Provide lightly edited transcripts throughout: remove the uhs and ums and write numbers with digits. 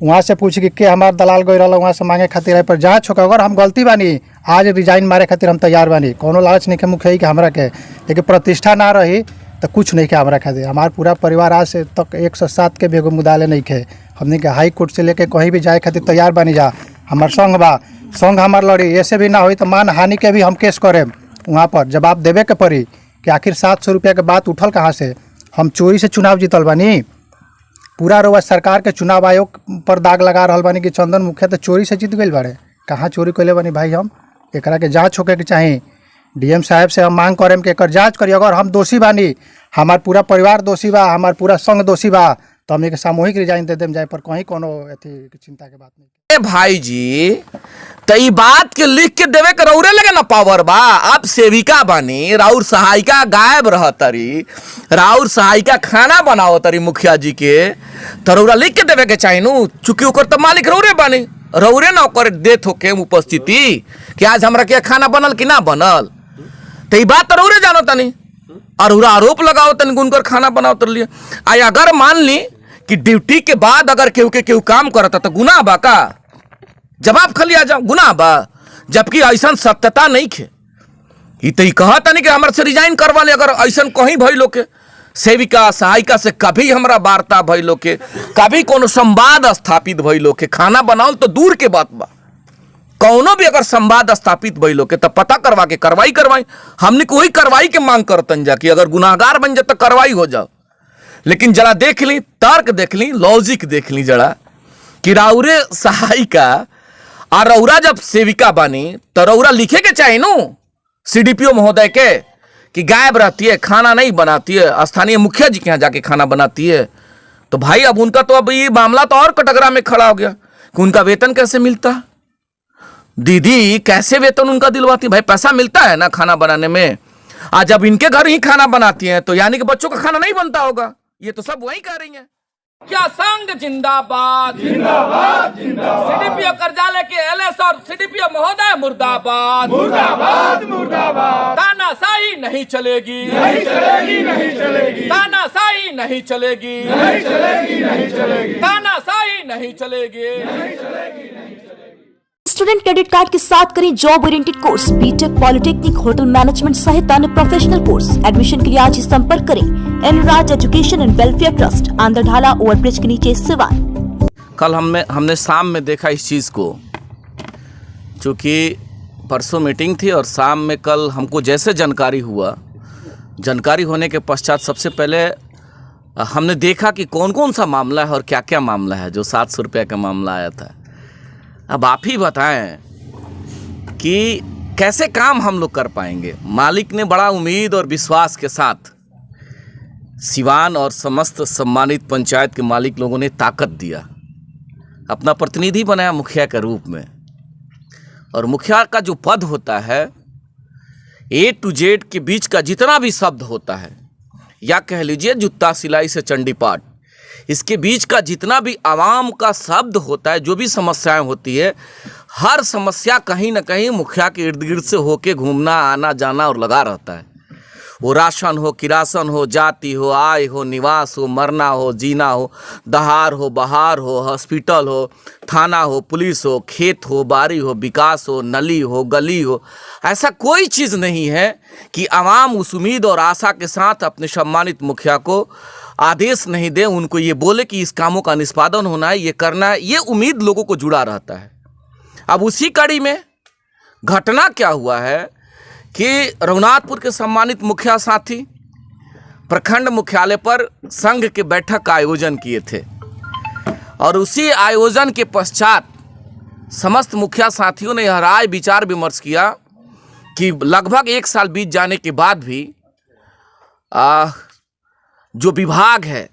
वहाँ से पूछ के हमार दलाल गई रहा वहाँ से मांगे खातिर पर जहाँ छोका अगर हम गलती बानी आज रिजाइन मारे खातिर हम तैयार बानी। कोनो लालच नहीं के मुखिया के हमरा के, लेकिन प्रतिष्ठा ना रही तो कुछ नहीं के हमरा खातिर। हमार पूरा परिवार आज से तक 107 के भी एगो मुदाले नहीं खे। हमने के हाई कोर्ट से लेके कहीं भी जाए खातिर तैयार बानी जा। हमार संघ बा, संघ हमार लड़ी, ऐसे भी ना हो तो मान हानि के भी हम केस करें। वहाँ पर जवाब देवे के पड़ी कि आखिर 700 रुपया के बात उठल कहाँ से। हम चोरी से चुनाव जीतल बानी। पूरा रोज सरकार के चुनाव आयोग पर दाग लगा रहा बानी कि चंदन मुखिया तो चोरी से जीत गई बाड़े। कहाँ चोरी कैले बानी भाई? हम एकरा के जाँच होके के चाही। डीएम साहब से हम मांग करें कि एकर जाँच करी। अगर हम दोषी बानी, हमार पूरा परिवार दोषी बा, हमार पूरा संघ दोषी बा, तो हम एक सामूहिक रिजाइन दे देम जाए पर कहीं कोनो अथी चिंता के बात नहीं। भाई जी तो ई बात के लिख के देवे के रौरे लगे ना पावर बा। आप सेविका बानी, राउर सहायिका गायब रह तरी, राउर सहायिका खाना बनाओ तरी मुखिया जी के, तो रौरा लिख के देवे के चाहिए नु। चूंकि ओकर तो मालिक रौरे बानी, रौरे ना ओकर देत होके उपस्थिति कि आज हमरा के खाना बनल कि ना बनल, तो ई बात तो रौरे जानो तनी। और रौरा आरोप लगाओ तनी उनकर खाना बनाओ तर लिए। आई अगर मान ली कि ड्यूटी के बाद अगर केहू काम करता तो गुनाह बा का? जवाब खाली आ जाओ, गुनाह बा। जबकि ऐसा सत्यता नहीं खे। ई तो कहता नहीं कि हमारे से रिजाइन करवा ले। अगर ऐसा कहीं भई लोग के सेविका सहायिका से कभी हमारा वार्ता भई लोग के, कभी कोनो संवाद स्थापित भई लोग के, खाना बनाओ तो दूर के बात बा, कौनो भी अगर संवाद स्थापित भई लोग के तो पता करवा के करवाई। हमने कोई कार्रवाई के मांग करतन जा कि अगर गुनाहगार बन जाए तो कार्रवाई हो जाओ। लेकिन जरा देख ली, तर्क देख ली, लॉजिक देख ली जरा कि राउरे सहायिका और रौरा जब सेविका बानी तो रौरा लिखे के चाहिए नु सीडीपीओ महोदय के कि गायब रहती है, खाना नहीं बनाती है, स्थानीय मुखिया जी के यहाँ जाके खाना बनाती है। तो भाई अब उनका तो अब ये मामला तो और कटघरा में खड़ा हो गया कि उनका वेतन कैसे मिलता। दीदी कैसे वेतन उनका दिलवाती? भाई पैसा मिलता है ना खाना बनाने में। आज जब इनके घर ही खाना बनाती हैं तो यानी कि बच्चों का खाना नहीं बनता होगा। ये तो सब वही कह रही हैं। क्या संघ जिंदाबाद जिंदाबाद जिंदाबाद। सीडीपीओ कार्यालय के एलएस और सीडीपीओ महोदय मुर्दाबाद मुर्दाबाद मुर्दाबाद। तानाशाही नहीं चलेगी, नहीं चलेगी, नहीं चलेगी। तानाशाही नहीं चलेगी, नहीं चलेगी, नहीं चलेगी। तानाशाही नहीं चलेगी, नहीं चलेगी, नहीं चलेगी। स्टूडेंट क्रेडिट कार्ड के साथ करें job oriented course, B Tech, polytechnic, hotel management सहित अन्य प्रोफेशनल कोर्स। एडमिशन के लिए आज ही संपर्क करें Enraj education and welfare trust, Andhradhala overbridge के नीचे, सिवान। कल हमने शाम में देखा इस चीज़ को, चूँकि परसों मीटिंग थी और शाम में कल हमको जैसे जानकारी हुआ, जानकारी होने के पश्चात सबसे पहले हमने देखा कि कौन कौन सा मामला है और क्या क्या मामला है। जो 700 रुपये का मामला आया था, अब आप ही बताएं कि कैसे काम हम लोग कर पाएंगे। मालिक ने बड़ा उम्मीद और विश्वास के साथ सिवान और समस्त सम्मानित पंचायत के मालिक लोगों ने ताकत दिया, अपना प्रतिनिधि बनाया मुखिया के रूप में। और मुखिया का जो पद होता है, ए टू जेड के बीच का जितना भी शब्द होता है, या कह लीजिए जूता सिलाई से चंडी पाठ, इसके बीच का जितना भी आवाम का शब्द होता है, जो भी समस्याएं होती है, हर समस्या कहीं ना कहीं मुखिया के इर्द गिर्द से होके घूमना आना जाना और लगा रहता है। वो राशन हो, किरासन हो, जाति हो, आय हो, निवास हो, मरना हो, जीना हो, दहार हो, बहार हो, हॉस्पिटल हो, थाना हो, पुलिस हो, खेत हो, बारी हो, विकास हो, नली हो, गली हो। ऐसा कोई चीज़ नहीं है कि आवाम उस उम्मीद और आशा के साथ अपने सम्मानित मुखिया को आदेश नहीं दे, उनको ये बोले कि इस कामों का निष्पादन होना है, ये करना है। ये उम्मीद लोगों को जुड़ा रहता है। अब उसी कड़ी में घटना क्या हुआ है कि रघुनाथपुर के सम्मानित मुखिया साथी प्रखंड मुख्यालय पर संघ के बैठक का आयोजन किए थे और उसी आयोजन के पश्चात समस्त मुखिया साथियों ने यह राय विचार विमर्श किया कि लगभग 1 साल बीत जाने के बाद भी जो विभाग है,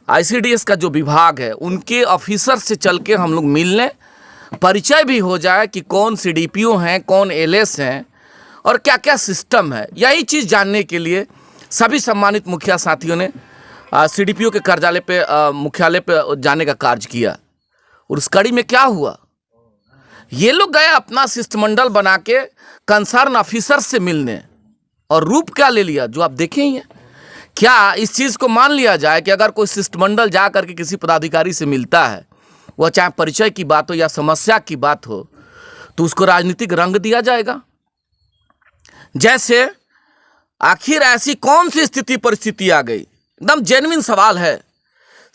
आईसीडीएस का जो विभाग है, उनके ऑफिसर से चल के हम लोग मिल लें, परिचय भी हो जाए कि कौन सीडीपीओ हैं, कौन एलएस हैं और क्या क्या सिस्टम है। यही चीज़ जानने के लिए सभी सम्मानित मुखिया साथियों ने सीडीपीओ के कार्यालय पे मुख्यालय पे जाने का कार्य किया। और उस कड़ी में क्या हुआ, ये लोग गए अपना शिष्टमंडल बना के कंसर्न ऑफिसर से मिलने, और रूप क्या ले लिया जो आप देखे ही हैं। क्या इस चीज़ को मान लिया जाए कि अगर कोई शिष्टमंडल जा करके किसी पदाधिकारी से मिलता है वह चाहे परिचय की बात हो या समस्या की बात हो, तो उसको राजनीतिक रंग दिया जाएगा। जैसे आखिर ऐसी कौन सी स्थिति परिस्थिति आ गई, एकदम जेन्युइन सवाल है।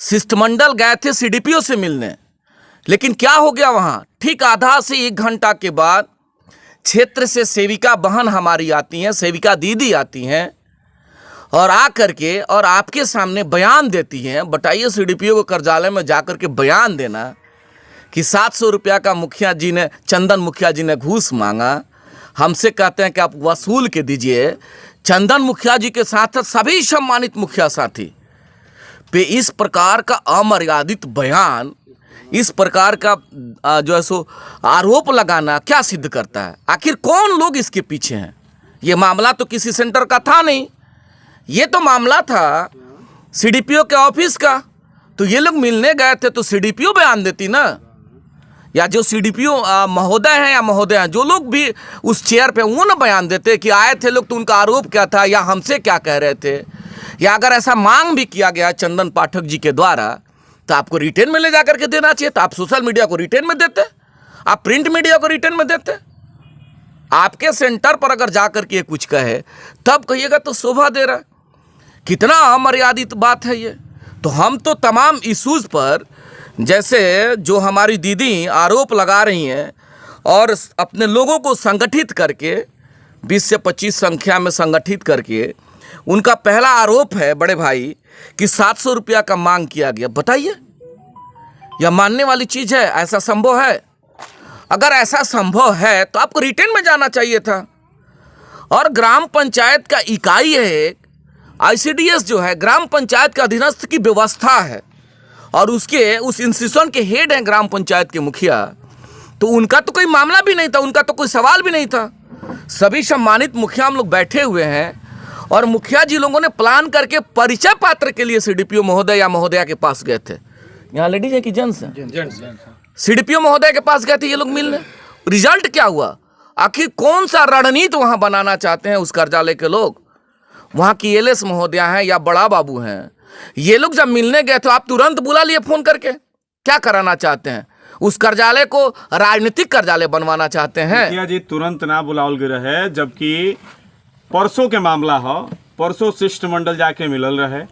शिष्टमंडल गए थे सीडीपीओ से मिलने, लेकिन क्या हो गया वहाँ? ठीक आधा से 1 घंटा के बाद क्षेत्र से सेविका बहन हमारी आती हैं, सेविका दीदी आती हैं और आ करके और आपके सामने बयान देती हैं। बताइए, सीडीपीओ को कार्यालय में जाकर के बयान देना कि 700 रुपया का मुखिया जी ने, चंदन मुखिया जी ने घूस मांगा, हमसे कहते हैं कि आप वसूल के दीजिए। चंदन मुखिया जी के साथ सभी सम्मानित मुखिया साथी पे इस प्रकार का अमर्यादित बयान, इस प्रकार का जो है सो आरोप लगाना क्या सिद्ध करता है? आखिर कौन लोग इसके पीछे हैं? ये मामला तो किसी सेंटर का था नहीं, ये तो मामला था सीडीपीओ के ऑफिस का। तो ये लोग मिलने गए थे तो सीडीपीओ बयान देती ना, या जो सीडीपीओ महोदय हैं या महोदय हैं, जो लोग भी उस चेयर पे, वो ना बयान देते कि आए थे लोग तो उनका आरोप क्या था या हमसे क्या कह रहे थे। या अगर ऐसा मांग भी किया गया चंदन पाठक जी के द्वारा तो आपको रिटेन में ले जा करके देना चाहिए। तो आप सोशल मीडिया को रिटेन में देते, आप प्रिंट मीडिया को रिटेन में देते। आपके सेंटर पर अगर जा करके ये कुछ कहे तब कहिएगा तो शोभा दे रहा है। कितना अमर्यादित बात है ये। तो हम तो तमाम इश्यूज़ पर, जैसे जो हमारी दीदी आरोप लगा रही हैं और अपने लोगों को संगठित करके 20 से 25 संख्या में संगठित करके, उनका पहला आरोप है बड़े भाई कि 700 रुपया का मांग किया गया। बताइए, यह मानने वाली चीज़ है? ऐसा संभव है? अगर ऐसा संभव है तो आपको रिटेन में जाना चाहिए था। और ग्राम पंचायत का इकाई है एक, आईसीडीएस जो है ग्राम पंचायत का अधीनस्थ की व्यवस्था है और उसके उस इंस्टीट्यूशन के हेड हैं ग्राम पंचायत के मुखिया। तो उनका तो कोई मामला भी नहीं था, उनका तो कोई सवाल भी नहीं था। सभी सम्मानित मुखिया हम लोग बैठे हुए हैं और मुखिया जी लोगों ने प्लान करके परिचय पात्र के लिए सीडीपीओ महोदय या महोदया के पास गए थे। यहाँ लेडीज है कि जेंट्स है? सीडीपीओ महोदय के पास गए थे ये लोग मिलने। रिजल्ट क्या हुआ? आखिर कौन सा रणनीति वहाँ बनाना चाहते हैं उस कार्यालय के लोग? वहाँ की एलएस महोदया हैं या बड़ा बाबू हैं, ये लोग जब मिलने गए तो आप तुरंत बुला लिए फ़ोन करके। क्या कराना चाहते हैं? उस कार्यालय को राजनीतिक कार्यालय बनवाना चाहते हैं। मुखिया जी तुरंत ना बुलावल गए रहे, जबकि परसों के मामला हो, परसों शिष्टमंडल जाके मिलल रहे।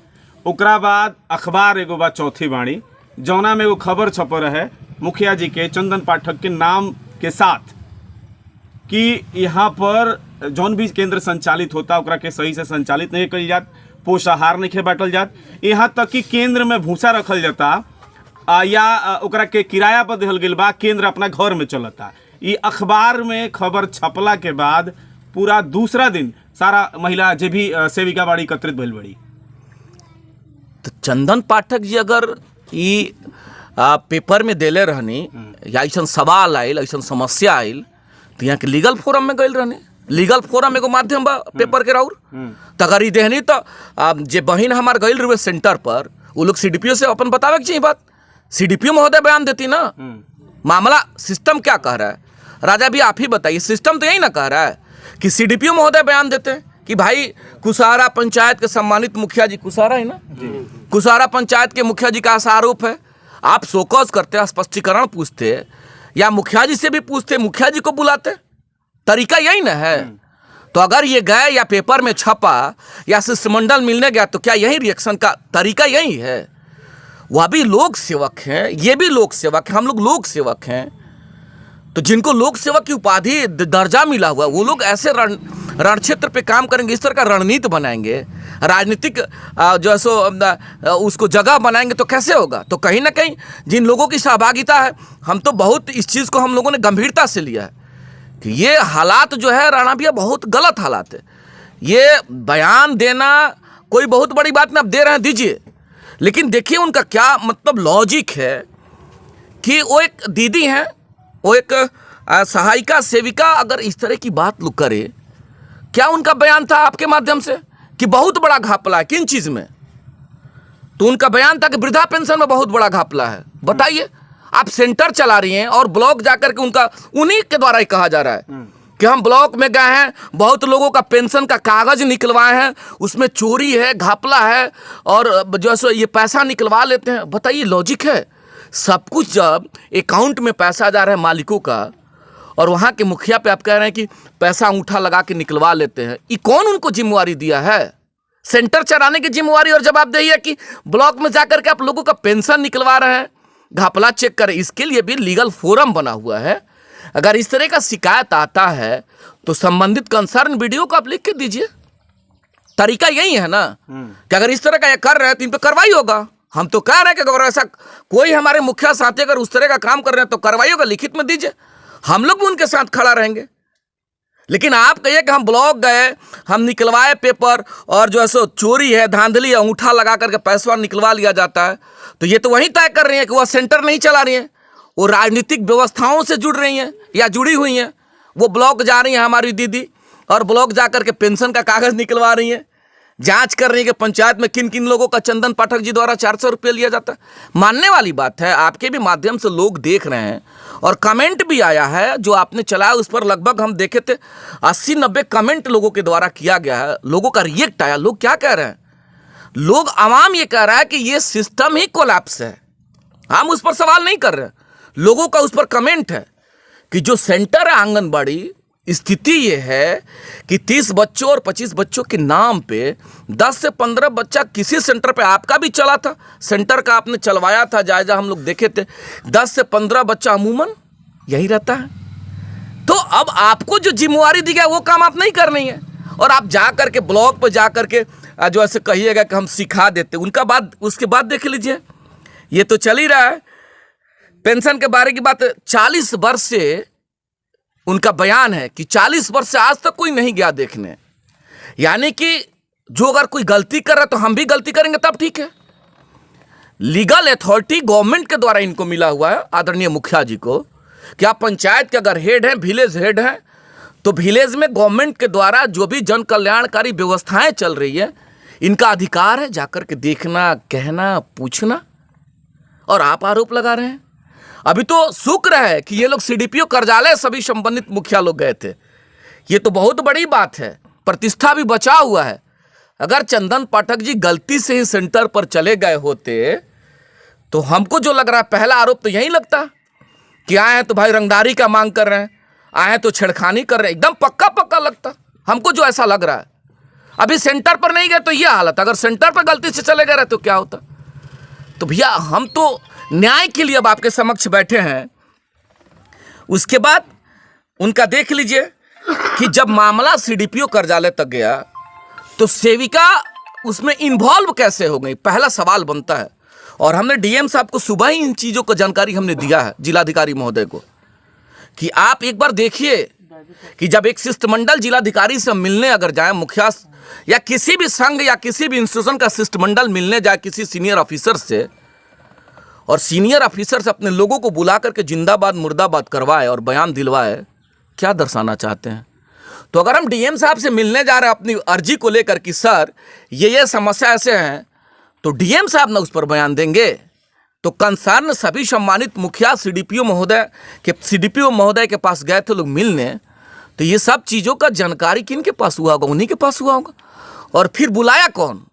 ओकरा बाद अखबार एगो बा चौथी बाणी, जौना में एगो खबर छप रहे मुखिया जी के चंदन पाठक के नाम के साथ कि यहाँ पर जौन भी केंद्र संचालित होता ओकरा के सही से संचालित नहीं कल जात, पोषाहार नहीं बांटल जात, यहाँ तक कि केंद्र में भूसा रखल जाता या ओकरा के किराया पर दिहल गेल बा, केंद्र अपना घर में चलता। ये अखबार में खबर छपला के बाद पूरा दूसरा दिन सारा महिला जे भी सेविका बाड़ी एकत्रित भइल बड़ी। तो चंदन पाठक जी अगर ये पेपर में देले रहनी या ऐसा सवाल आयल, ऐसा समस्या आयल, तो यहाँ के लीगल फोरम में गए रहने। लीगल फोरम एगो माध्यम बा पेपर के राउर। तो अगर ये देहनी तो जे बहन हमार गई रहे सेंटर पर, वो लोग सीडीपीओ से अपन बतावे के चाहिए बात। सीडीपीओ महोदय बयान देती ना। मामला सिस्टम क्या कह रहा है? राजा भी आप ही बताइए, सिस्टम तो यही ना कह रहा है कि सीडीपीओ महोदय बयान देते हैं कि भाई कुसारा पंचायत के सम्मानित मुखिया जी, कुसारा है ना, कुसारा पंचायत के मुखिया जी का ऐसा आरोप है। आप शोकॉज करते, स्पष्टीकरण पूछते या मुखिया जी से भी पूछते, मुखिया जी को बुलाते, तरीका यही ना है। तो अगर ये गए या पेपर में छपा या शिष्टमंडल मिलने गया तो क्या यही रिएक्शन का तरीका यही है? वह भी लोक सेवक हैं, ये भी लोक सेवक हैं, हम लोग लोक सेवक हैं। तो जिनको लोक सेवक की उपाधि दर्जा मिला हुआ, वो लोग ऐसे रण क्षेत्र पे काम करेंगे, इस तरह का रणनीति बनाएंगे, राजनीतिक जो है सो उसको जगह बनाएंगे, तो कैसे होगा? तो कहीं ना कहीं जिन लोगों की सहभागिता है, हम तो बहुत इस चीज़ को हम लोगों ने गंभीरता से लिया है कि ये हालात जो है राणा भैया बहुत गलत हालात है। ये बयान देना कोई बहुत बड़ी बात नहीं, आप दे रहे हैं दीजिए, लेकिन देखिए उनका क्या मतलब लॉजिक है कि वो एक दीदी हैं, वो एक सहायिका सेविका, अगर इस तरह की बात लोग करे, क्या उनका बयान था आपके माध्यम से कि बहुत बड़ा घपला है किन चीज़ में? तो उनका बयान था कि वृद्धा पेंशन में बहुत बड़ा घपला है। बताइए, आप सेंटर चला रही हैं और ब्लॉक जाकर के उनका उन्हीं के द्वारा ही कहा जा रहा है कि हम ब्लॉक में गए हैं, बहुत लोगों का पेंशन का कागज निकलवाए हैं, उसमें चोरी है, घपला है और जो है सो ये पैसा निकलवा लेते हैं। बताइए, लॉजिक है? सब कुछ जब अकाउंट में पैसा जा रहा है मालिकों का, और वहाँ के मुखिया पे आप कह रहे हैं कि पैसा अंगूठा लगा के निकलवा लेते हैं, ये कौन उनको जिम्मेवारी दिया है? सेंटर चलाने की जिम्मेवारी और जवाबदेही है कि ब्लॉक में जाकर के आप लोगों का पेंशन निकलवा रहे हैं, घपला चेक करें? इसके लिए भी लीगल फोरम बना हुआ है। अगर इस तरह का शिकायत आता है तो संबंधित कंसर्न वीडियो को आप लिख के दीजिए। तरीका यही है ना कि अगर इस तरह का ये कर रहे हैं तो इन पर कार्रवाई होगा। हम तो कह रहे हैं कि अगर ऐसा कोई हमारे मुखिया साथी अगर उस तरह का काम कर रहे हैं तो कार्रवाई होगा, लिखित में दीजिए, हम लोग भी उनके साथ खड़ा रहेंगे। लेकिन आप कहिए कि हम ब्लॉक गए, हम निकलवाए पेपर, और जो है सो चोरी है, धांधली है, अंगूठा लगा करके पैसा निकलवा लिया जाता है, तो ये तो वही तय कर रही है कि वह सेंटर नहीं चला रही है, वो राजनीतिक व्यवस्थाओं से जुड़ रही हैं या जुड़ी हुई हैं। वो ब्लॉक जा रही हैं हमारी दीदी, और ब्लॉक जा करके पेंशन का कागज़ निकलवा रही हैं, जांच कर रही है कि पंचायत में किन किन लोगों का चंदन पाठक जी द्वारा 400 रुपये लिया जाता है। मानने वाली बात है, आपके भी माध्यम से लोग देख रहे हैं, और कमेंट भी आया है जो आपने चलाया, उस पर लगभग हम देखे थे 80-90 कमेंट लोगों के द्वारा किया गया है, लोगों का रिएक्ट आया। लोग क्या कह रहे हैं? लोग आवाम ये कह रहा है कि ये सिस्टम ही कोलैप्स है। हम उस पर सवाल नहीं कर रहे, लोगों का उस पर कमेंट है कि जो सेंटर है आंगनबाड़ी, स्थिति ये है कि 30 बच्चों और 25 बच्चों के नाम पे 10 से 15 बच्चा किसी सेंटर पे, आपका भी चला था, सेंटर का आपने चलवाया था, जायजा हम लोग देखे थे, 10 से 15 बच्चा अमूमन यही रहता है। तो अब आपको जो जिम्मेवारी दी गई वो काम आप नहीं करनी है, और आप जा करके ब्लॉक पे जा करके जो ऐसे कहिएगा कि हम सिखा देते, उनका बात उसके बाद देख लीजिए, ये तो चल ही रहा है। पेंशन के बारे की बात, 40 वर्ष से उनका बयान है कि 40 वर्ष से आज तक कोई नहीं गया देखने, यानी कि जो अगर कोई गलती कर रहा है तो हम भी गलती करेंगे तब ठीक है। लीगल अथॉरिटी गवर्नमेंट के द्वारा इनको मिला हुआ है, आदरणीय मुखिया जी को, कि आप पंचायत के अगर हेड हैं, विलेज हेड हैं, तो विलेज में गवर्नमेंट के द्वारा जो भी जन कल्याणकारी व्यवस्थाएं चल रही है, इनका अधिकार है जाकर के देखना, कहना, पूछना, और आप आरोप लगा रहे हैं। अभी तो शुक्र है कि ये लोग सीडीपीओ कार्यालय सभी संबंधित मुखिया लोग गए थे, ये तो बहुत बड़ी बात है, प्रतिष्ठा भी बचा हुआ है। अगर चंदन पाठक जी गलती से ही सेंटर पर चले गए होते तो हमको जो लग रहा है, पहला आरोप तो यही लगता कि आए हैं तो भाई रंगदारी का मांग कर रहे हैं, आए हैं तो छेड़खानी कर रहे हैं, एकदम पक्का पक्का लगता हमको जो ऐसा लग रहा है। अभी सेंटर पर नहीं गए तो ये हालत, अगर सेंटर पर गलती से चले गए तो क्या होता? तो भैया हम तो न्याय के लिए अब आपके समक्ष बैठे हैं। उसके बाद उनका देख लीजिए कि जब मामला सीडीपीओ कार्यालय तक गया तो सेविका उसमें इन्वॉल्व कैसे हो गई, पहला सवाल बनता है। और हमने डीएम साहब को सुबह ही इन चीज़ों को जानकारी हमने दिया है, जिलाधिकारी महोदय को, कि आप एक बार देखिए कि जब एक शिष्टमंडल जिलाधिकारी से मिलने अगर जाए, मुखिया या किसी भी संघ या किसी भी इंस्टीट्यूशन का शिष्टमंडल मिलने जाए किसी सीनियर ऑफिसर से, और सीनियर ऑफिसर से अपने लोगों को बुला करके जिंदाबाद मुर्दाबाद करवाए और बयान दिलवाए, क्या दर्शाना चाहते हैं? तो अगर हम डीएम साहब से मिलने जा रहे हैं अपनी अर्जी को लेकर कि सर ये समस्या ऐसे हैं, तो डीएम साहब ना उस पर बयान देंगे, तो कंसर्न सभी सम्मानित मुखिया सीडीपीओ महोदय के पास गए थे लोग मिलने, तो ये सब चीज़ों का जानकारी किन के पास हुआ होगा? उन्हीं के पास हुआ होगा। और फिर बुलाया कौन?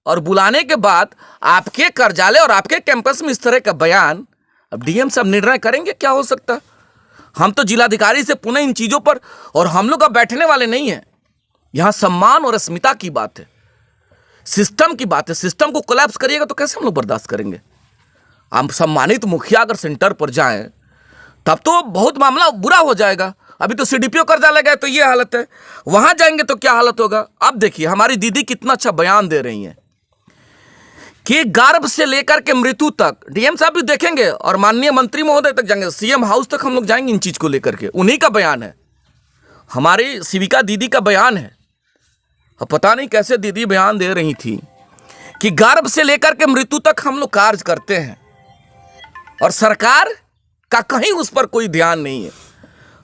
और बुलाने के बाद आपके कार्यालय और आपके कैंपस में इस तरह का बयान, अब डीएम साहब निर्णय करेंगे क्या हो सकता है। हम तो जिलाधिकारी से पुनः इन चीज़ों पर, और हम लोग अब बैठने वाले नहीं हैं, यहाँ सम्मान और अस्मिता की बात है, सिस्टम की बात है। सिस्टम को कोलैप्स करिएगा तो कैसे हम लोग बर्दाश्त करेंगे? हम सम्मानित मुखिया अगर सेंटर पर जाएं तब तो बहुत मामला बुरा हो जाएगा। अभी तो सीडीपीओ कार्यालय गए तो ये हालत है, वहां जाएंगे तो क्या हालत होगा? अब देखिए हमारी दीदी कितना अच्छा बयान दे रही हैं कि गर्भ से लेकर के मृत्यु तक, डीएम साहब भी देखेंगे और माननीय मंत्री महोदय तक जाएंगे, सीएम हाउस तक हम लोग जाएंगे इन चीज को लेकर के। उन्हीं का बयान है, हमारी शिविका दीदी का बयान है। अब पता नहीं कैसे दीदी बयान दे रही थी कि गर्भ से लेकर के मृत्यु तक हम लोग कार्य करते हैं और सरकार का कहीं उस पर कोई ध्यान नहीं है।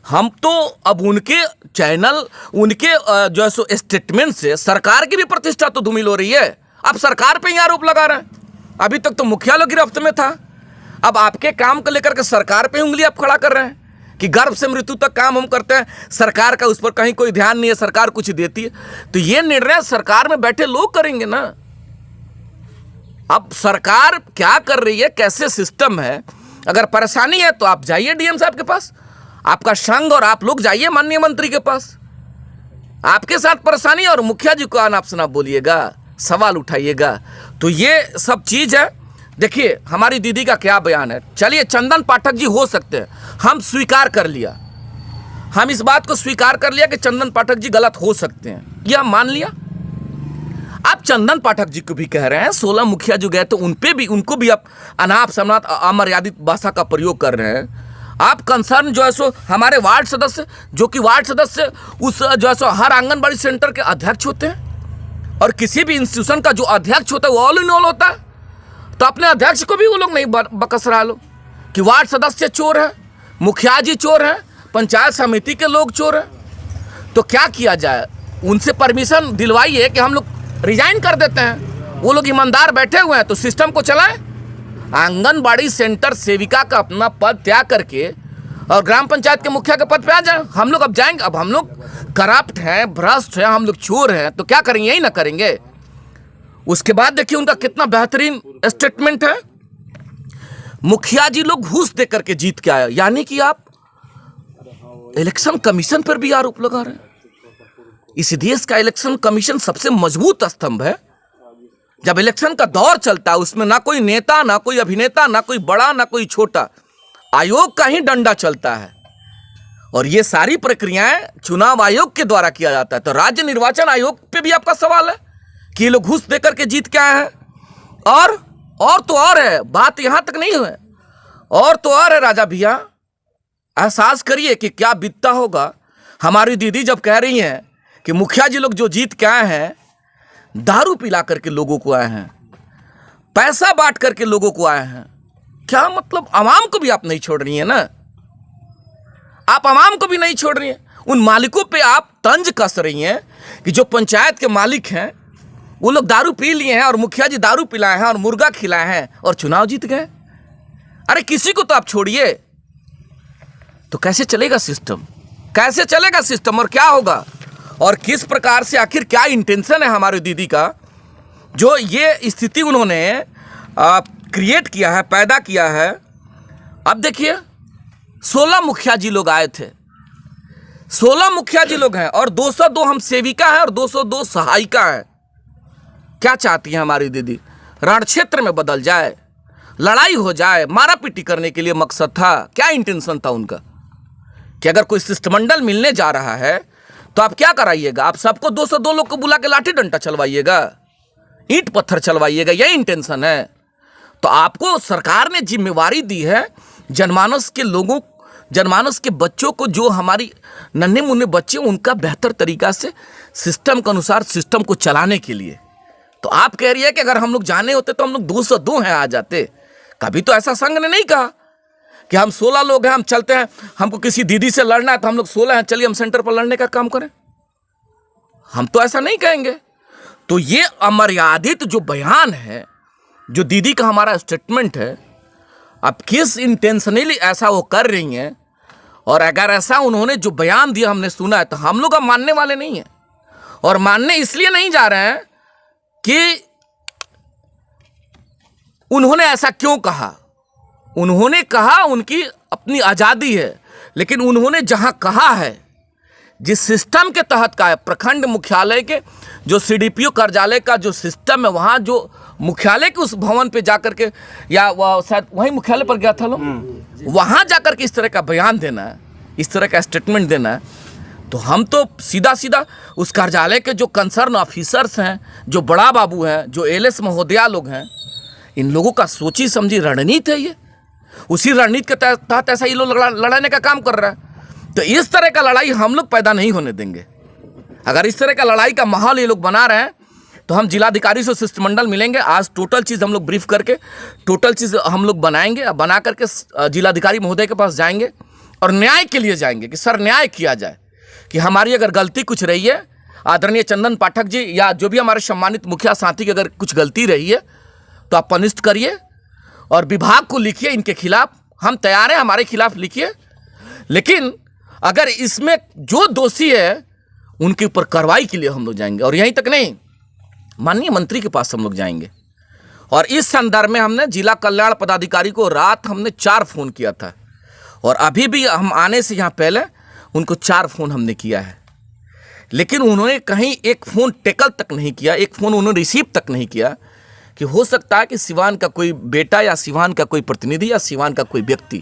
हम तो अब उनके चैनल, उनके जो है सो स्टेटमेंट से सरकार की भी प्रतिष्ठा तो धूमिल हो रही है। अब सरकार पे ही आरोप लगा रहे हैं। अभी तक तो मुखिया लोग गिरफ्त में था, अब आपके काम को लेकर के सरकार पे उंगली आप खड़ा कर रहे हैं कि गर्भ से मृत्यु तक काम हम करते हैं, सरकार का उस पर कहीं कोई ध्यान नहीं है, सरकार कुछ देती है। तो ये निर्णय सरकार में बैठे लोग करेंगे ना। अब सरकार क्या कर रही है, कैसे सिस्टम है, अगर परेशानी है तो आप जाइए डीएम साहब के पास, आपका संघ और आप लोग जाइए माननीय मंत्री के पास। आपके साथ परेशानी और मुखिया जी को अनाप शनाप बोलिएगा, सवाल उठाइएगा, तो ये सब चीज़ है। देखिए हमारी दीदी का क्या बयान है। चलिए चंदन पाठक जी हो सकते हैं, हम स्वीकार कर लिया, हम इस बात को स्वीकार कर लिया कि चंदन पाठक जी गलत हो सकते हैं, यह मान लिया। आप चंदन पाठक जी को भी कह रहे हैं, 16 मुखिया जो गए तो उनको भी आप अनाप शनाप अमर्यादित भाषा का प्रयोग कर रहे हैं। आप कंसर्न जो है सो हमारे वार्ड सदस्य, जो कि वार्ड सदस्य उस जो है सो हर आंगनबाड़ी सेंटर के अध्यक्ष होते हैं, और किसी भी इंस्टीट्यूशन का जो अध्यक्ष होता है वो ऑल इन ऑल होता है। तो अपने अध्यक्ष को भी वो लोग नहीं बकस रहा लो कि वार्ड सदस्य चोर है, मुखिया जी चोर है, पंचायत समिति के लोग चोर हैं। तो क्या किया जाए, उनसे परमिशन दिलवाइए कि हम लोग रिजाइन कर देते हैं, वो लोग ईमानदार बैठे हुए हैं तो सिस्टम को चलाएं। आंगनबाड़ी सेंटर सेविका का अपना पद त्याग करके और ग्राम पंचायत के मुखिया के पद पे आ जाए। हम लोग अब जाएंगे, अब हम लोग करप्ट हैं, भ्रष्ट हैं, हम लोग चोर हैं, तो क्या करेंगे, यही ना करेंगे। उसके बाद देखिए उनका कितना बेहतरीन स्टेटमेंट है, मुखिया जी लोग घूस दे करके जीत के आए, यानी कि आप इलेक्शन कमीशन पर भी आरोप लगा रहे हैं। इस देश का इलेक्शन कमीशन सबसे मजबूत स्तंभ है। जब इलेक्शन का दौर चलता है उसमें ना कोई नेता, ना कोई अभिनेता, ना कोई बड़ा, ना कोई छोटा, आयोग का ही डंडा चलता है। और ये सारी प्रक्रियाएं चुनाव आयोग के द्वारा किया जाता है। तो राज्य निर्वाचन आयोग पे भी आपका सवाल है कि ये लोग घूस देकर के जीत के आए हैं। और तो और है, बात यहां तक नहीं है, और तो और है राजा भैया, एहसास करिए कि क्या बीतता होगा। हमारी दीदी जब कह रही हैं कि मुखिया जी लोग जो जीत के आए हैं दारू पिला करके लोगों को आए हैं, पैसा बांट करके लोगों को आए हैं, क्या मतलब आवाम को भी आप नहीं छोड़ रही हैं ना, आप आवाम को भी नहीं छोड़ रही हैं। उन मालिकों पे आप तंज कस रही हैं कि जो पंचायत के मालिक हैं वो लोग दारू पी लिए हैं और मुखिया जी दारू पिलाए हैं और मुर्गा खिलाए हैं और चुनाव जीत गए। अरे किसी को तो आप छोड़िए, तो कैसे चलेगा सिस्टम, कैसे चलेगा सिस्टम, और क्या होगा, और किस प्रकार से, आखिर क्या इंटेंशन है हमारी दीदी का, जो ये स्थिति उन्होंने क्रिएट किया है, पैदा किया है। अब देखिए 16 मुखिया जी लोग आए थे, 16 मुखिया जी लोग हैं और 202 हम सेविका हैं और 202 सहायिका हैं। क्या चाहती है हमारी दीदी, रण क्षेत्र में बदल जाए, लड़ाई हो जाए, मारा पीटी करने के लिए मकसद था, क्या इंटेंशन था उनका कि अगर कोई शिष्टमंडल मिलने जा रहा है तो आप क्या कराइएगा, आप सबको 202 लोग को बुला के लाठी डंडा चलवाइएगा, ईंट पत्थर चलवाइएगा, यही इंटेंशन है। तो आपको सरकार ने जिम्मेवारी दी है जनमानस के लोगों, जनमानस के बच्चों को, जो हमारी नन्हे मुन्ने बच्चे, उनका बेहतर तरीका से सिस्टम के अनुसार सिस्टम को चलाने के लिए। तो आप कह रही है कि अगर हम लोग जाने होते तो हम लोग 202 हैं आ जाते। कभी तो ऐसा संघ ने नहीं कहा कि हम 16 लोग हैं, हम चलते हैं, हमको किसी दीदी से लड़ना है तो हम लोग 16 हैं, चलिए हम सेंटर पर लड़ने का काम करें, हम तो ऐसा नहीं कहेंगे। तो ये अमर्यादित जो बयान है, जो दीदी का हमारा स्टेटमेंट है, अब किस इंटेंशनली ऐसा वो कर रही हैं, और अगर ऐसा उन्होंने जो बयान दिया हमने सुना है तो हम लोग अब मानने वाले नहीं हैं। और मानने इसलिए नहीं जा रहे हैं कि उन्होंने ऐसा क्यों कहा, उन्होंने कहा, उनकी अपनी आज़ादी है, लेकिन उन्होंने जहां कहा है, जिस सिस्टम के तहत का है, प्रखंड मुख्यालय के जो सीडीपीओ कार्यालय का जो सिस्टम है, वहाँ जो मुख्यालय के उस भवन पे जाकर के, या शायद वहीं मुख्यालय पर गया था लोग, वहाँ जाकर के इस तरह का बयान देना है, इस तरह का स्टेटमेंट देना है, तो हम तो सीधा सीधा उस कार्यालय के जो कंसर्न ऑफिसर्स हैं, जो बड़ा बाबू हैं, जो एलएस महोदया लोग हैं, इन लोगों का सोची समझी रणनीति है ये, उसी रणनीति के तहत ऐसा ये लोग लड़ाने का काम कर रहा है। तो इस तरह का लड़ाई हम लोग पैदा नहीं होने देंगे। अगर इस तरह का लड़ाई का माहौल ये लोग बना रहे हैं तो हम जिलाधिकारी से शिष्टमंडल मिलेंगे, आज टोटल चीज़ हम लोग ब्रीफ करके टोटल चीज़ हम लोग बनाएंगे, बना करके जिलाधिकारी महोदय के पास जाएंगे और न्याय के लिए जाएंगे कि सर न्याय किया जाए, कि हमारी अगर गलती कुछ रही है, आदरणीय चंदन पाठक जी या जो भी हमारे सम्मानित मुखिया साथी की अगर कुछ गलती रही है तो आप पनिष्ठ करिए और विभाग को लिखिए, इनके खिलाफ हम तैयार हैं, हमारे खिलाफ लिखिए, लेकिन अगर इसमें जो दोषी है उनके ऊपर कार्रवाई के लिए हम लोग जाएंगे। और यहीं तक नहीं, माननीय मंत्री के पास हम लोग जाएंगे और इस संदर्भ में हमने जिला कल्याण पदाधिकारी को रात हमने 4 फोन किया था, और अभी भी हम आने से यहाँ पहले उनको 4 फोन हमने किया है, लेकिन उन्होंने कहीं एक फ़ोन टेकल तक नहीं किया, एक फ़ोन उन्होंने रिसीव तक नहीं किया। कि हो सकता है कि सिवान का कोई बेटा या सिवान का कोई प्रतिनिधि या सिवान का कोई व्यक्ति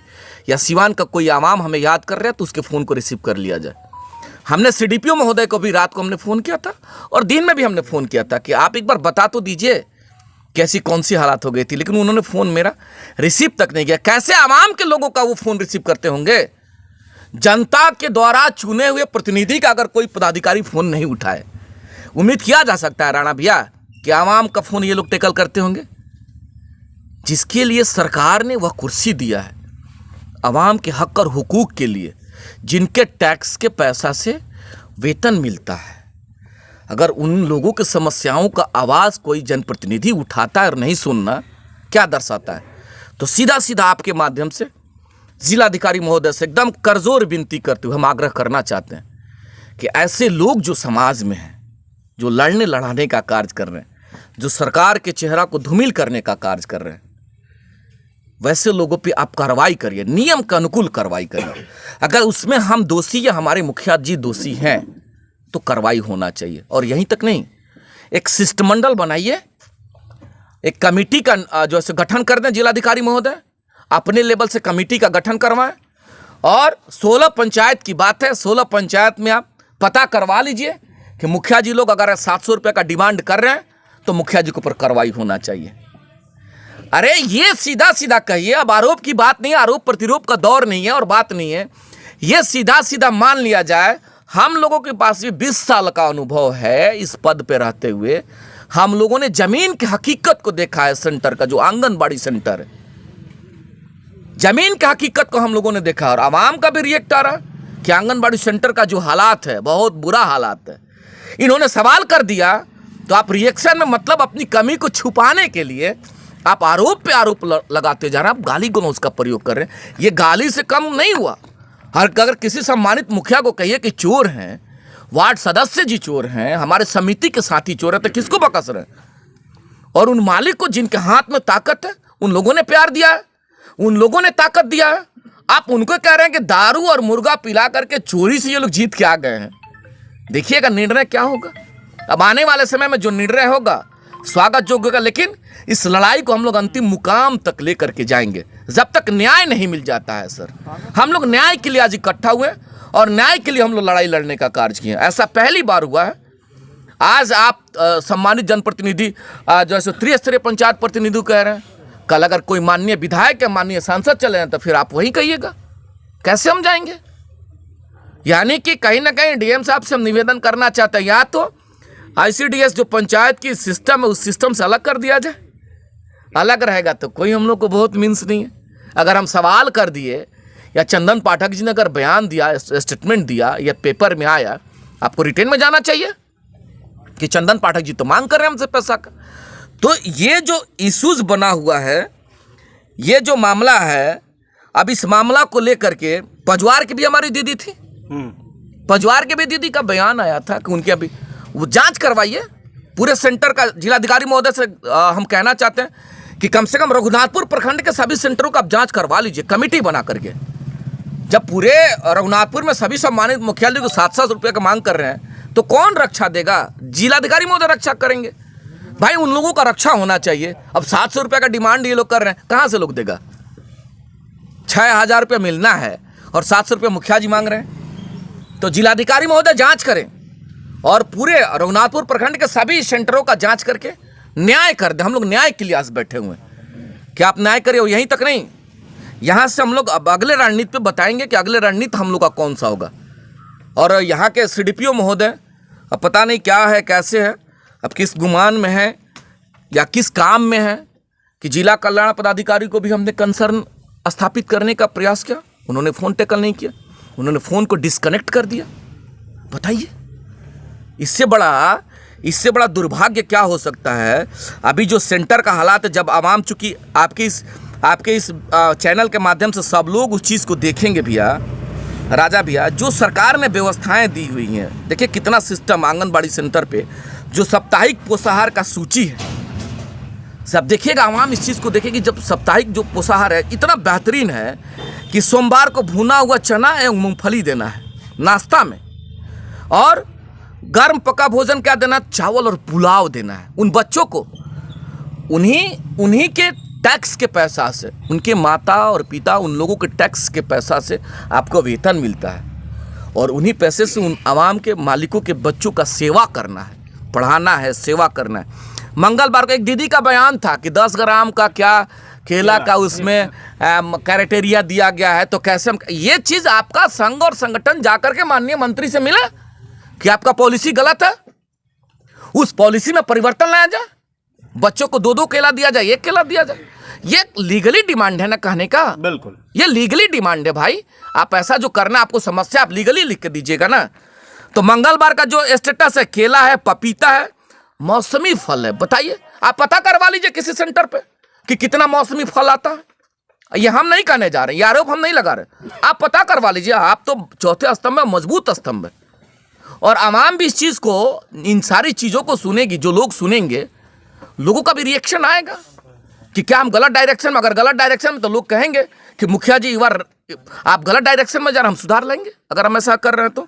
या सिवान का कोई आवाम हमें याद कर रहा है तो उसके फ़ोन को रिसीव कर लिया जाए। हमने CDPO महोदय को भी रात को हमने फ़ोन किया था और दिन में भी हमने फ़ोन किया था कि आप एक बार बता तो दीजिए कैसी कौन सी हालात हो गई थी, लेकिन उन्होंने फ़ोन मेरा रिसीव तक नहीं किया। कैसे आवाम के लोगों का वो फ़ोन रिसीव करते होंगे? जनता के द्वारा चुने हुए प्रतिनिधि का अगर कोई पदाधिकारी फ़ोन नहीं उठाए, उम्मीद किया जा सकता है राणा भैया कि आवाम का फ़ोन ये लोग टेकल करते होंगे। जिसके लिए सरकार ने वह कुर्सी दिया है, आवाम के हक और हुकूक के लिए, जिनके टैक्स के पैसा से वेतन मिलता है, अगर उन लोगों की समस्याओं का आवाज़ कोई जनप्रतिनिधि उठाता है और नहीं सुनना, क्या दर्शाता है? तो सीधा सीधा आपके माध्यम से जिलाधिकारी महोदय से एकदम करजोर विनती करते हुए हम आग्रह करना चाहते हैं कि ऐसे लोग जो समाज में हैं, जो लड़ने लड़ाने का कार्य कर रहे हैं, जो सरकार के चेहरा को धूमिल करने का कार्य कर रहे हैं, वैसे लोगों पे आप कार्रवाई करिए, नियम के अनुकूल कार्रवाई करिए। अगर उसमें हम दोषी या हमारे मुखिया जी दोषी हैं तो कार्रवाई होना चाहिए। और यहीं तक नहीं, एक शिष्टमंडल बनाइए, एक कमेटी का जो है गठन कर दें जिलाधिकारी महोदय, अपने लेवल से कमेटी का गठन करवाएं। और 16 पंचायत की बात है, 16 पंचायत में आप पता करवा लीजिए कि मुखिया जी लोग अगर 700 रुपये का डिमांड कर रहे हैं तो मुखिया जी के ऊपर कार्रवाई होना चाहिए। अरे ये सीधा सीधा कहिए, अब आरोप की बात नहीं है, आरोप प्रतिरोप का दौर नहीं है और बात नहीं है। ये सीधा सीधा मान लिया जाए, हम लोगों के पास भी 20 साल का अनुभव है इस पद पे रहते हुए। हम लोगों ने जमीन की हकीकत को देखा है, सेंटर का जो आंगनबाड़ी सेंटर है, जमीन की हकीकत को हम लोगों ने देखा। और आवाम का भी रिएक्ट आ रहा कि आंगनबाड़ी सेंटर का जो हालात है, बहुत बुरा हालात है। इन्होंने सवाल कर दिया तो आप रिएक्शन में मतलब अपनी कमी को छुपाने के लिए आप आरोप पे आरोप लगाते जा रहे हैं, आप गाली गलौज का प्रयोग कर रहे हैं। ये गाली से कम नहीं हुआ। अगर किसी सम्मानित मुखिया को कहिए कि चोर हैं, वार्ड सदस्य जी चोर हैं, हमारे समिति के साथी चोर हैं, तो किसको बकस रहे हैं? और उन मालिक को जिनके हाथ में ताकत है, उन लोगों ने प्यार दिया है, उन लोगों ने ताकत दिया है। आप उनको कह रहे हैं कि दारू और मुर्गा पिला करके चोरी से ये लोग जीत के आ गए हैं। देखिएगा निर्णय क्या होगा। अब आने वाले समय में जो निर्णय होगा स्वागत योग्य होगा, लेकिन इस लड़ाई को हम लोग अंतिम मुकाम तक लेकर के जाएंगे जब तक न्याय नहीं मिल जाता है। सर, हम लोग न्याय के लिए आज इकट्ठा हुए और न्याय के लिए हम लोग लड़ाई लड़ने का कार्य किए। ऐसा पहली बार हुआ है। आज आप सम्मानित जनप्रतिनिधि जो है त्रिस्तरीय पंचायत प्रतिनिधि कह रहे हैं, कल अगर कोई माननीय विधायक या माननीय सांसद चले हैं तो फिर आप वही कहिएगा। कैसे हम जाएंगे? यानी कि कहीं ना कहीं DM साहब से हम निवेदन करना चाहते हैं, या तो ICDS जो पंचायत की सिस्टम है उस सिस्टम से अलग कर दिया जाए। अलग रहेगा तो कोई हम लोग को बहुत मीन्स नहीं है। अगर हम सवाल कर दिए या चंदन पाठक जी ने अगर बयान दिया, स्टेटमेंट दिया या पेपर में आया, आपको रिटेन में जाना चाहिए कि चंदन पाठक जी तो मांग कर रहे हैं हमसे पैसा का। तो ये जो इश्यूज बना हुआ है, ये जो मामला है, अब इस मामला को लेकर के पजवार की भी हमारी दीदी थी, पजवार के भी दीदी का बयान आया था कि उनके अभी वो जांच करवाइए पूरे सेंटर का। जिलाधिकारी महोदय से हम कहना चाहते हैं कि कम से कम रघुनाथपुर प्रखंड के सभी सेंटरों का आप जांच करवा लीजिए कमेटी बना करके। जब पूरे रघुनाथपुर में सभी सम्मानित मुखिया को 700 रुपये का मांग कर रहे हैं तो कौन रक्षा देगा? जिलाधिकारी महोदय रक्षा करेंगे। भाई उन लोगों का रक्षा होना चाहिए। अब 700 रुपये का डिमांड ये लोग कर रहे हैं, कहाँ से लोग देगा? 6000 रुपये मिलना है और 700 रुपये मुखिया जी मांग रहे हैं। तो जिलाधिकारी महोदय जांच करें और पूरे रघुनाथपुर प्रखंड के सभी सेंटरों का जांच करके न्याय कर दें। हम लोग न्याय के लिए आज बैठे हुए हैं कि आप न्याय करें। और यहीं तक नहीं, यहाँ से हम लोग अब अगले रणनीति पे बताएंगे कि अगले रणनीति हम लोग का कौन सा होगा। और यहाँ के CDPO महोदय अब पता नहीं क्या है, कैसे है, अब किस गुमान में है या किस काम में है कि जिला कल्याण पदाधिकारी को भी हमने कंसर्न स्थापित करने का प्रयास किया, उन्होंने फ़ोन टेकल नहीं किया, उन्होंने फ़ोन को डिस्कनेक्ट कर दिया। बताइए इससे बड़ा दुर्भाग्य क्या हो सकता है? अभी जो सेंटर का हालात है, जब आवाम, चूँकि आपके इस चैनल के माध्यम से सब लोग उस चीज़ को देखेंगे भैया, राजा भैया, जो सरकार ने व्यवस्थाएं दी हुई हैं, देखिए कितना सिस्टम आंगनबाड़ी सेंटर पे जो साप्ताहिक पोषाहार का सूची है, सब देखिएगा, आवाम इस चीज़ को देखेगी। जब साप्ताहिक जो पोषाहार है इतना बेहतरीन है कि सोमवार को भुना हुआ चना एवं मूंगफली देना है नाश्ता में, और गर्म पका भोजन क्या देना, चावल और पुलाव देना है उन बच्चों को। उन्हीं के टैक्स के पैसा से, उनके माता और पिता उन लोगों के टैक्स के पैसा से आपको वेतन मिलता है, और उन्हीं पैसे से उन आवाम के मालिकों के बच्चों का सेवा करना है, पढ़ाना है, सेवा करना है। मंगलवार को एक दीदी का बयान था कि 10 ग्राम का क्या केला का उसमें क्राइटेरिया दिया गया है, तो कैसे हम ये चीज़ आपका संघ और संगठन जाकर के माननीय मंत्री से मिला कि आपका पॉलिसी गलत है, उस पॉलिसी में परिवर्तन लाया जाए, बच्चों को 2-2 केला दिया जाए, 1 केला दिया जाए। ये लीगली डिमांड है ना कहने का, बिल्कुल ये लीगली डिमांड है भाई। आप ऐसा जो करना आपको समस्या, आप लीगली लिख के दीजिएगा ना। तो मंगलवार का जो स्टेटस है, केला है, पपीता है, मौसमी फल है। बताइए, आप पता करवा लीजिए किसी सेंटर पे कि कितना मौसमी फल आता है। ये हम नहीं कहने जा रहे, ये आरोप हम नहीं लगा रहे, आप पता करवा लीजिए। आप तो चौथे स्तंभ में मजबूत स्तंभ है, और आवाम भी इस चीज़ को, इन सारी चीज़ों को सुनेगी। जो लोग सुनेंगे, लोगों का भी रिएक्शन आएगा कि क्या हम गलत डायरेक्शन में, अगर गलत डायरेक्शन में तो लोग कहेंगे कि मुखिया जी बार आप गलत डायरेक्शन में जा रहे हैं, हम सुधार लेंगे अगर हम ऐसा कर रहे हैं तो।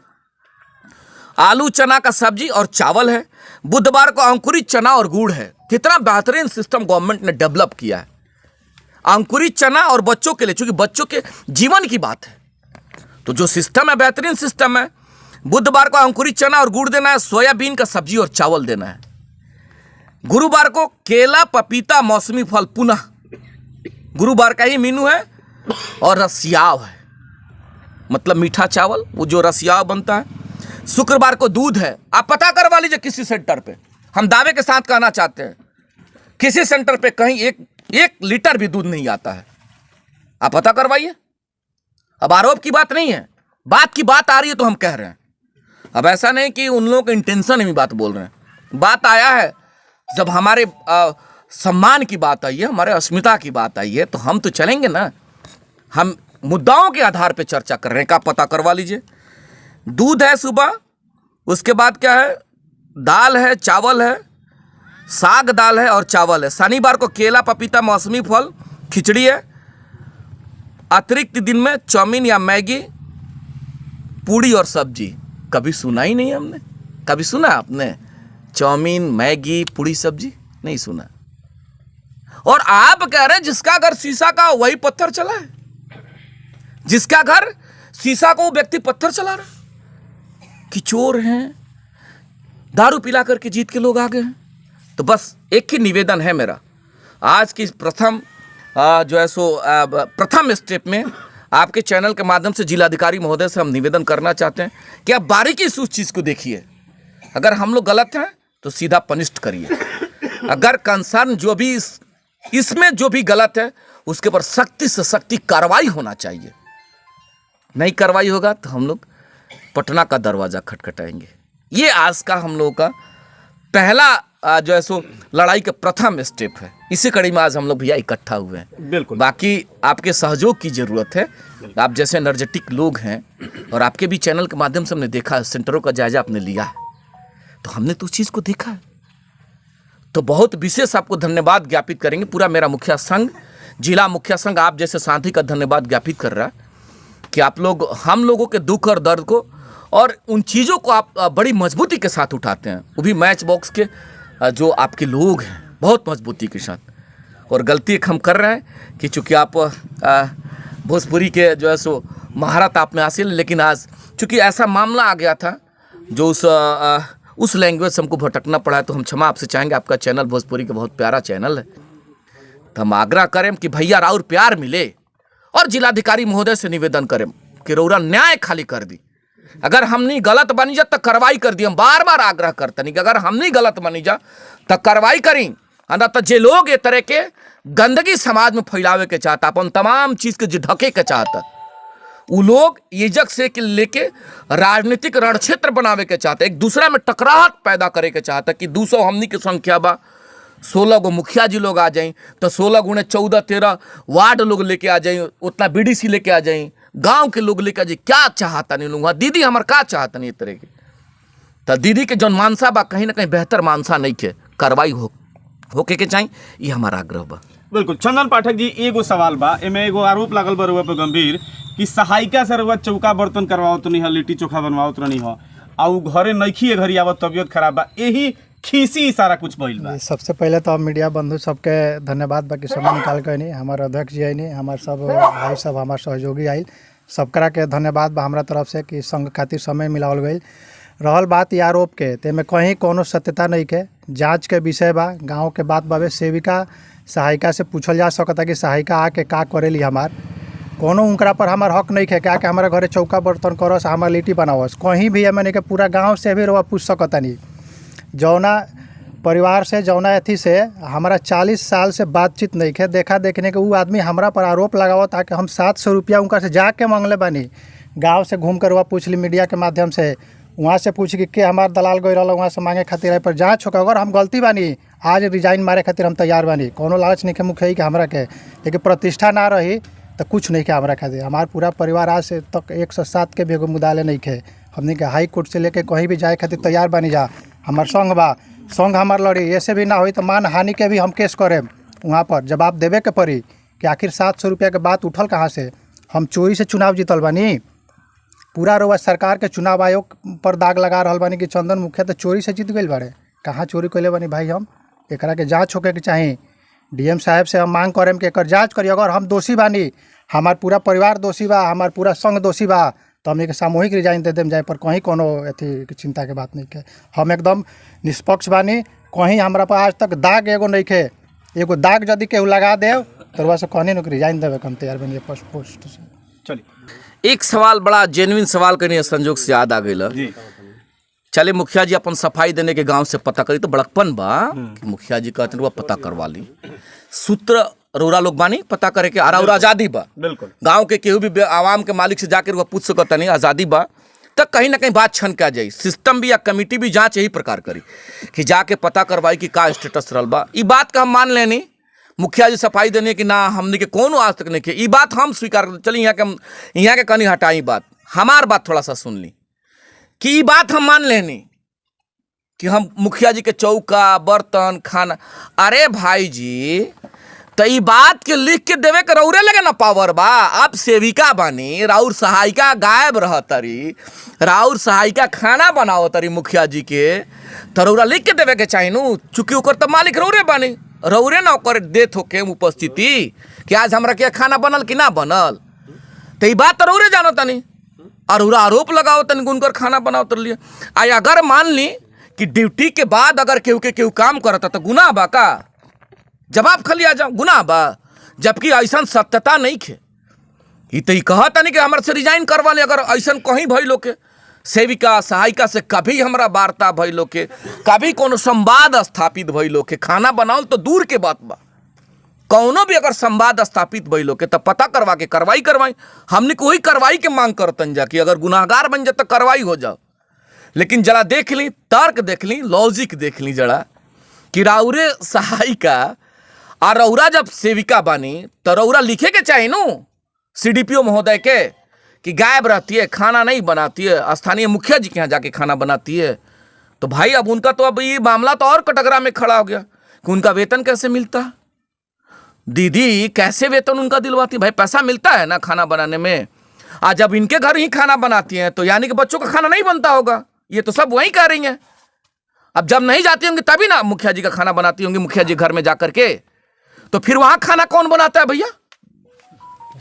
आलू चना का सब्जी और चावल है। बुधवार को अंकुरित चना और गुड़ है। कितना बेहतरीन सिस्टम गवर्नमेंट ने डेवलप किया है, अंकुरित चना और बच्चों के लिए, चूंकि बच्चों के जीवन की बात है, तो जो सिस्टम है बेहतरीन सिस्टम है। बुधवार को अंकुरित चना और गुड़ देना है, सोयाबीन का सब्जी और चावल देना है। गुरुवार को केला, पपीता, मौसमी फल, पुनः गुरुवार का ही मेनू है, और रसियाव है, मतलब मीठा चावल, वो जो रसियाव बनता है। शुक्रवार को दूध है। आप पता करवा लीजिए किसी सेंटर पे, हम दावे के साथ कहना चाहते हैं, किसी सेंटर पे कहीं एक लीटर भी दूध नहीं आता है, आप पता करवाइए। अब आरोप की बात नहीं है, बात की बात आ रही है तो हम कह रहे हैं। अब ऐसा नहीं कि उन लोगों के इंटेंशन में बात बोल रहे हैं, बात आया है जब हमारे सम्मान की बात आई है, हमारे अस्मिता की बात आई है, तो हम तो चलेंगे ना। हम मुद्दाओं के आधार पे चर्चा कर रहे हैं, का पता करवा लीजिए। दूध है सुबह, उसके बाद क्या है, दाल है, चावल है, साग दाल है और चावल है। शनिवार को केला, पपीता, मौसमी फल, खिचड़ी है। अतिरिक्त दिन में चाउमीन या मैगी, पूड़ी और सब्जी। कभी सुना ही नहीं हमने, कभी सुना आपने चाउमीन, मैगी, पूड़ी, सब्जी? नहीं सुना। और आप कह रहे हैं जिसका घर शीशा का वही पत्थर चला है, जिसका घर शीशा को वो व्यक्ति पत्थर चला रहा है, कि चोर हैं, दारू पिला करके जीत के लोग आ गए हैं। तो बस एक ही निवेदन है मेरा आज की प्रथम प्रथम स्टेप में आपके चैनल के माध्यम से जिलाधिकारी महोदय से हम निवेदन करना चाहते हैं कि आप बारीकी से उस चीज़ को देखिए। अगर हम लोग गलत हैं तो सीधा पनिष्ट करिए। अगर कंसर्न जो भी इसमें जो भी गलत है उसके ऊपर सख्ती से सख्ती कार्रवाई होना चाहिए। नहीं कार्रवाई होगा तो हम लोग पटना का दरवाज़ा खटखटाएंगे। ये आज का हम लोगों का पहला जो है सो लड़ाई का प्रथम स्टेप है। इसी कड़ी में आज हम लोग भैया इकट्ठा हुए हैं। बिल्कुल, बाकी आपके सहयोग की ज़रूरत है। आप जैसे एनर्जेटिक लोग हैं और आपके भी चैनल के माध्यम से हमने देखा है, सेंटरों का जायजा आपने लिया है, तो हमने तो उस चीज़ को देखा है। तो बहुत विशेष आपको धन्यवाद ज्ञापित करेंगे। पूरा मेरा मुखिया संघ, जिला मुखिया संघ आप जैसे साथी का धन्यवाद ज्ञापित कर रहा है कि आप लोग हम लोगों के दुख और दर्द को और उन चीज़ों को आप बड़ी मजबूती के साथ उठाते हैं। वो भी मैच बॉक्स के जो आपके लोग हैं बहुत मजबूती के साथ। और गलती हम कर रहे हैं कि चूँकि आप भोजपुरी के जो है सो महारत आप में हासिल, लेकिन आज चूँकि ऐसा मामला आ गया था जो उस लैंग्वेज से हमको भटकना पड़ा है, तो हम क्षमा आपसे चाहेंगे। आपका चैनल भोजपुरी का बहुत प्यारा चैनल है, तो हम आग्रह करें कि भैया राउर प्यार मिले और जिलाधिकारी महोदय से निवेदन करें कि रौरा न्याय खाली कर दी। अगर हमने गलत बनी जा तो कार्रवाई कर दी। हम बार बार आग्रह करते नहीं कि अगर हमने गलत बनी जा तो कार्रवाई करी। तो जे लोग ये तरह के गंदगी समाज में फैलावे के चाहता, अपन तमाम चीज़ के ढके के चाहता, वो लोग इज्जत से लेके राजनीतिक रण क्षेत्र बनावे के चाहते, एक दूसरा में टकराहट पैदा करे के चाहता कि 200 हमनी की संख्या बा, 16 गो मुखिया जी लोग आ जाएं तो 16 गुणे 14-13 वार्ड लोग लेके आ जाएं, उतना बीडीसी लेके आ जाएं, गांव के लोग लेके आ जाए। क्या चाहता नहीं लोग, दीदी हमार का चाहता नहीं इस तरह के। तो दीदी के जौन मानसा बा कहीं ना कहीं बेहतर मानसा नहीं के, कार्रवाई हो होके के चाहिए, ये हमारा आग्रह बा। बिल्कुल। चंदन पाठक जी, एगो सवाल बा, एमे एगो आरोप लागल बा रउआ पे गंभीर कि सहायिका से रउआ चौका बर्तन करवावत नहीं है, लिट्टी चोखा बनवावत नहीं है, आ उ घरे नइखी घरी आवत, तबियत खराब बा, यही खीसी सारा कुछ भइल बा। सबसे पहले तो मीडिया बंधु सबके धन्यवाद बा कि समय निकाल के नहीं, हमारे अध्यक्ष जी आई, हमारे सब भाई सब हमारे सहयोगी आई, सबकरा के धन्यवाद बा हमारा तरफ से कि संघ खातिर समय मिलावल गई। रहल बात ये आरोप के, ते में कहीं कोनो सत्यता नहीं के, जांच के विषय बा, गांव के बात बावे, सेविका सहायिका से पूछल जा सकता कि सहायिका आके का करेली, हमार कोनो उनकरा पर हमार हक नहीं है क्या कि हमारे घरे चौका बर्तन करस, हमार लिट्टी बनावस, कहीं भी मैंने के पूरा गांव से भी रउआ पूछ सकता नहीं। जौना परिवार से जौना अथी से हमारा 40 साल से बातचीत नहीं है, देखा देखने के वो आदमी हमरा पर आरोप लगावत ताकि हम 700 रुपया उनका से जाके मांगले बानी। गांव से घूम कर वह पूछ ली मीडिया के माध्यम से, वहाँ से पूछ कि हमार दलाल गई रहा वहाँ से मांगे खातिर है, पर जाँच होकर अगर हम गलती बानी आज रिजाइन मारे खातिर हम तैयार बानी। कोनो लालच नहीं के मुख्य कि हमरा के, लेकिन प्रतिष्ठा ना रही तो कुछ नहीं के हमरा खातिर। हमार पूरा परिवार आज से तक 107 के भी एगो मुदाले नहीं खे, हमने के हाई कोर्ट से लेके कहीं भी जाए खातिर तैयार बानी। जा हमार संघ बा, संघ हमार लड़ी, ऐसे भी ना हुई तो मान हानि के भी हम केस करें, वहाँ पर जवाब देवे के पड़ी कि आखिर 700 रुपया के बात उठल कहाँ से। हम चोरी से चुनाव जीतल बानी, पूरा रोज सरकार के चुनाव आयोग पर दाग लगा रहा बानी कि चंदन मुखिया तो चोरी से जीत गई बाड़े। कहाँ चोरी कैले बानी भाई? हम एकरा के जाँच होके के चाही। डीएम साहब से हम मांग करें कि एकर जाँच करी, अगर हम दोषी बानी, हमार पूरा परिवार दोषी बा, हमार पूरा संघ दोषी बा, तो हम एक सामूहिक रिजाइन दे देम जाए, पर कहीं कोनो अथी चिंता के बात नहीं है। हम एकदम निष्पक्ष बानी, कहीं हमरा पर आज तक दाग एगो नहीं है। एगो दाग यदि केहू लगा दे तो वह से कहनी न रिजाइन देवे हम तैयार बनिए पोस्ट से। चलिए, एक सवाल बड़ा जेन्युइन सवाल करने संजोग से याद आ गई। चले मुखिया जी अपन सफाई देने के गांव से पता करी तो बड़कपन बा कि मुखिया जी कहते वह पता करवा ली। सूत्र रौरा लोग बानी पता करे के और आज़ादी बा, बिल्कुल गांव के केहू भी आवाम के मालिक से जाकर वह पूछ सकता नहीं, आज़ादी बा। तब कहीं ना कहीं बात छन के आ जाए, सिस्टम भी या कमेटी भी जांच यही प्रकार करी कि जाके पता करवाई कि का स्टेटस रहल बा। ई बात का हम मान लेनी मुखिया जी सफाई देने की ना हमने के कोनो आज तक नहीं किया, ई बात हम स्वीकार कर। चलिए यहाँ के कहीं हटाई बात, हमार बात थोड़ा सा सुन ली कि ई बात हम मान लेनी कि हम मुखिया जी के चौका बर्तन खाना, अरे भाई जी तो ई बात के लिख के देवे के रौरे लगे ना पावर बा। आप सेविका बानी, राउर सहायिका गायब रह तरी, राउर सहायिका खाना बनाओ तरी मुखिया जी के, तो रौरा लिख के देवे के चाहिए नू। चूंकि ओकर तो मालिक रौरे बानी, रौरे ना ओकर देत होके उपस्थिति कि आज हमरा के खाना बनल कि ना बनल, तो ई बात तो रौरे जानो तनी और रौरा आरोप लगाओ तनी उनकर खाना बनाओ तर लिए। आई अगर मान ली कि ड्यूटी के बाद अगर केहू के केहू काम करता तो गुनाह बा का? जवाब खाली आ जाओ गुनाह बा, जबकि ऐसा सत्यता नहीं खे। ई तो कहता नहीं कि हमारे से रिजाइन करवा ले। अगर ऐसा कहीं भई लोग के सेविका सहायिका से कभी हमरा वार्ता भई लोग के, कभी कोनो संवाद स्थापित भई लोग के, खाना बनाओ तो दूर के बात बा, कौनो भी अगर संवाद स्थापित भई लोग के तब पता करवा के कार्रवाई। हमने कोई कार्रवाई के मांग करतन जा कि अगर गुनाहगार बन जाए तो कार्रवाई हो जाओ। लेकिन जरा देख ली, तर्क देख ली, लॉजिक देख ली जरा कि राउरे सहायिका और रौरा जब सेविका बानी तो रौरा लिखे के चाहिए नो सीडीपीओ महोदय के कि गायब रहती है, खाना नहीं बनाती है, स्थानीय मुखिया जी के यहाँ जाके खाना बनाती है। तो भाई अब उनका तो अब ये मामला तो और कटघरा में खड़ा हो गया कि उनका वेतन कैसे मिलता है, दीदी कैसे वेतन उनका दिलवाती? भाई पैसा मिलता है ना खाना बनाने में। आज जब इनके घर ही खाना बनाती हैं तो यानी कि बच्चों का खाना नहीं बनता होगा, ये तो सब वही कह रही हैं। अब जब नहीं जाती होंगी तभी ना मुखिया जी का खाना बनाती होंगी मुखिया जी घर में जाकर के, तो फिर वहां खाना कौन बनाता है भैया?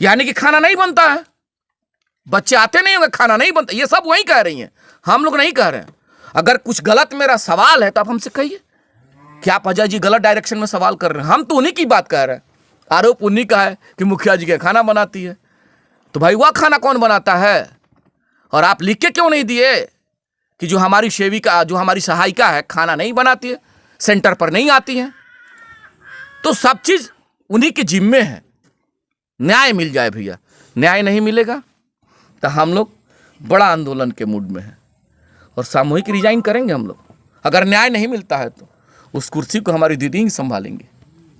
यानी कि खाना नहीं बनता है, बच्चे आते नहीं होंगे, खाना नहीं बनता। ये सब वही कह रही हैं, हम लोग नहीं कह रहे हैं। अगर कुछ गलत मेरा सवाल है तो आप हमसे कहिए कि आप अजय जी गलत डायरेक्शन में सवाल कर रहे हैं। हम तो उन्हीं की बात कर रहे हैं, आरोप उन्हीं का है कि मुखिया जी के खाना बनाती है। तो भाई वह खाना कौन बनाता है? और आप लिख के क्यों नहीं दिए कि जो हमारी सेविका जो हमारी सहायिका है खाना नहीं बनाती है, सेंटर पर नहीं आती है? तो सब चीज उन्हीं के जिम्मे है। न्याय मिल जाए भैया, न्याय नहीं मिलेगा तो हम लोग बड़ा आंदोलन के मूड में हैं और सामूहिक रिजाइन करेंगे हम लोग। अगर न्याय नहीं मिलता है तो उस कुर्सी को हमारी दीदी ही संभालेंगे।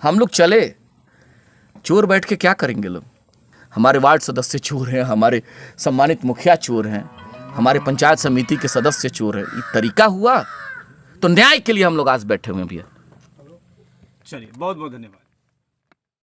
हम लोग चले, चोर बैठ के क्या करेंगे लोग? हमारे वार्ड सदस्य चोर हैं, हमारे सम्मानित मुखिया चोर हैं, हमारे पंचायत समिति के सदस्य चोर हैं। ये तरीका हुआ? तो न्याय के लिए हम लोग आज बैठे हुए हैं भैया। चलिए बहुत बहुत धन्यवाद।